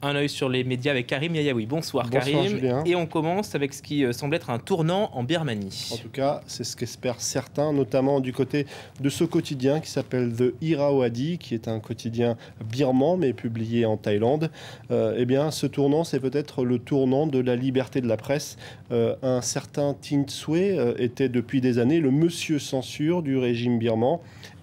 Un œil sur les médias avec Karim Yayaoui. Bonsoir, Bonsoir Karim. Julien. Et on commence avec ce qui semble être un tournant en Birmanie. En tout cas, c'est ce qu'espèrent certains, notamment du côté de ce quotidien qui s'appelle The Irrawaddy, qui est un quotidien birman, mais publié en Thaïlande. Eh bien, ce tournant, c'est peut-être le tournant de la liberté de la presse. Un certain Tin Swe était depuis des années le monsieur censure du régime birman.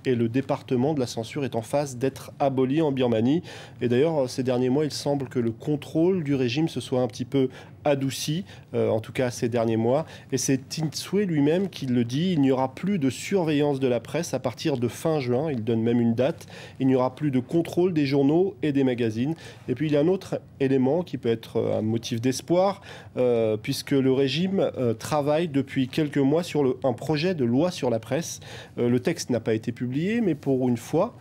Et le département de la censure est en phase d'être aboli en Birmanie. Et d'ailleurs, ces derniers mois, il semble que le contrôle du régime se soit un petit peu adouci, en tout cas ces derniers mois. Et c'est Tin Swe lui-même qui le dit, il n'y aura plus de surveillance de la presse à partir de fin juin. Il donne même une date. Il n'y aura plus de contrôle des journaux et des magazines. Et puis il y a un autre élément qui peut être un motif d'espoir, puisque le régime travaille depuis quelques mois sur un projet de loi sur la presse. Le texte n'a pas été publié, mais pour une fois,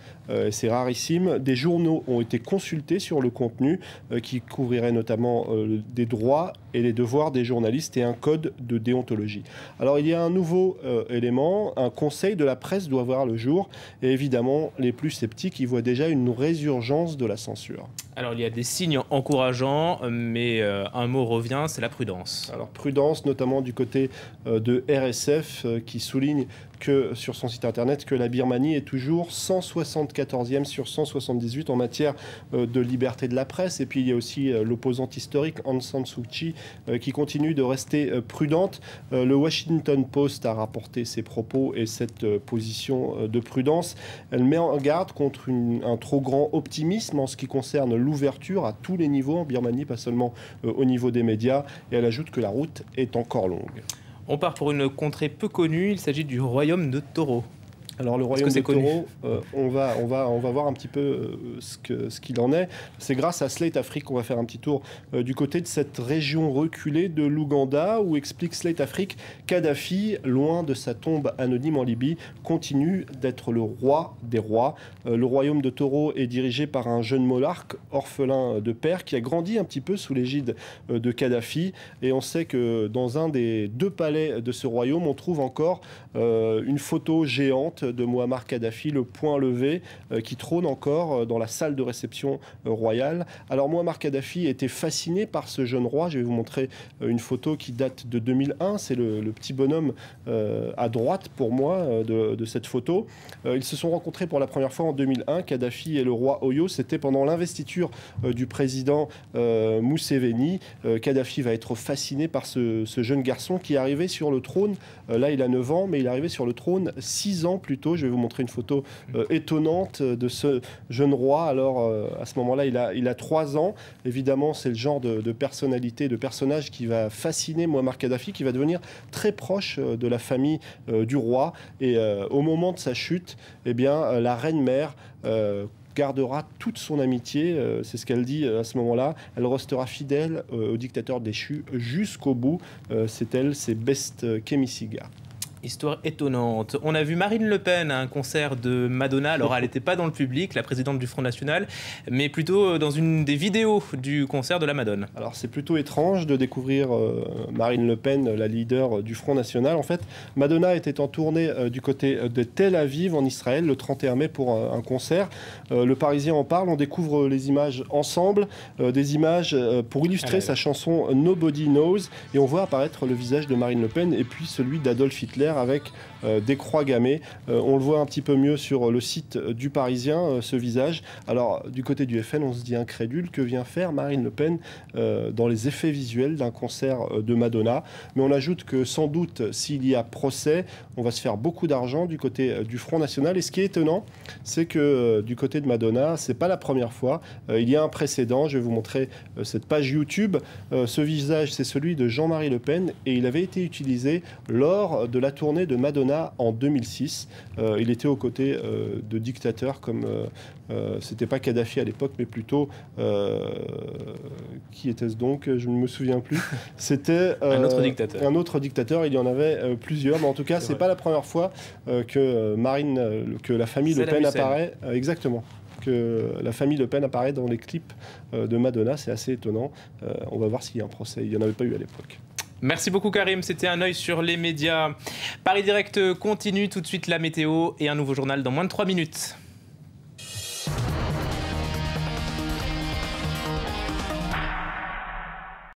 c'est rarissime, des journaux ont été consultés sur le contenu qui couvrirait notamment des droits et les devoirs des journalistes et un code de déontologie. Alors il y a un nouveau élément, un conseil de la presse doit voir le jour et évidemment les plus sceptiques y voient déjà une résurgence de la censure. Alors il y a des signes encourageants, mais un mot revient, c'est la prudence. Alors prudence notamment du côté de RSF qui souligne que sur son site internet que la Birmanie est toujours 174e sur 178 en matière de liberté de la presse. Et puis il y a aussi l'opposante historique Aung San Suu Kyi qui continue de rester prudente. Le Washington Post a rapporté ses propos et cette position de prudence. Elle met en garde contre un trop grand optimisme en ce qui concerne l'ouverture à tous les niveaux en Birmanie, pas seulement au niveau des médias. Et elle ajoute que la route est encore longue. On part pour une contrée peu connue, il s'agit du royaume de Toro. Alors le royaume de Toro, on va voir un petit peu ce qu'il en est. C'est grâce à Slate Afrique qu'on va faire un petit tour du côté de cette région reculée de l'Ouganda où explique Slate Afrique, Kadhafi, loin de sa tombe anonyme en Libye, continue d'être le roi des rois. Le royaume de Toro est dirigé par un jeune monarque orphelin de père qui a grandi un petit peu sous l'égide de Kadhafi. Et on sait que dans un des deux palais de ce royaume, on trouve encore une photo géante de Muammar Kadhafi, le poing levé, qui trône encore dans la salle de réception royale. Alors Muammar Kadhafi était fasciné par ce jeune roi. Je vais vous montrer une photo qui date de 2001. C'est le petit bonhomme à droite pour moi de cette photo. Ils se sont rencontrés pour la première fois en 2001. Kadhafi et le roi Oyo, c'était pendant l'investiture du président Museveni. Kadhafi va être fasciné par ce jeune garçon qui est arrivé sur le trône. Là, il a 9 ans, mais il est arrivé sur le trône 6 ans plus tôt. Je vais vous montrer une photo étonnante de ce jeune roi. Alors, à ce moment-là, il a 3 ans. Évidemment, c'est le genre de personnalité, de personnage qui va fasciner Muammar Kadhafi, qui va devenir très proche de la famille du roi. Et au moment de sa chute, eh bien, la reine-mère gardera toute son amitié, c'est ce qu'elle dit à ce moment-là. Elle restera fidèle au dictateur déchu jusqu'au bout. C'est elle, c'est Best Kemisiga. Histoire étonnante. On a vu Marine Le Pen à un concert de Madonna. Alors, elle n'était pas dans le public, la présidente du Front National, mais plutôt dans une des vidéos du concert de la Madone. Alors, c'est plutôt étrange de découvrir Marine Le Pen, la leader du Front National. En fait, Madonna était en tournée du côté de Tel Aviv, en Israël, le 31 mai pour un concert. Le Parisien en parle. On découvre les images ensemble, des images pour illustrer sa chanson Nobody Knows. Et on voit apparaître le visage de Marine Le Pen et puis celui d'Adolf Hitler avec des croix gammées. On le voit un petit peu mieux sur le site du Parisien, ce visage. Alors, du côté du FN, on se dit incrédule. Que vient faire Marine Le Pen dans les effets visuels d'un concert de Madonna? Mais on ajoute que sans doute, s'il y a procès, on va se faire beaucoup d'argent du côté du Front National. Et ce qui est étonnant, c'est que du côté de Madonna, c'est pas la première fois. Il y a un précédent. Je vais vous montrer cette page YouTube. Ce visage, c'est celui de Jean-Marie Le Pen et il avait été utilisé lors de la tournée de Madonna en 2006. Il était aux côtés de dictateurs comme c'était pas Kadhafi à l'époque, mais plutôt qui était-ce donc? Je ne me souviens plus. C'était un autre dictateur. Un autre dictateur. Il y en avait plusieurs, mais en tout cas, c'est pas la première fois que la famille Le Pen apparaît. Exactement. Que la famille Le Pen apparaît dans les clips de Madonna. C'est assez étonnant. On va voir s'il y a un procès. Il n'y en avait pas eu à l'époque. Merci beaucoup Karim, c'était un œil sur les médias. Paris Direct continue, tout de suite la météo et un nouveau journal dans moins de 3 minutes.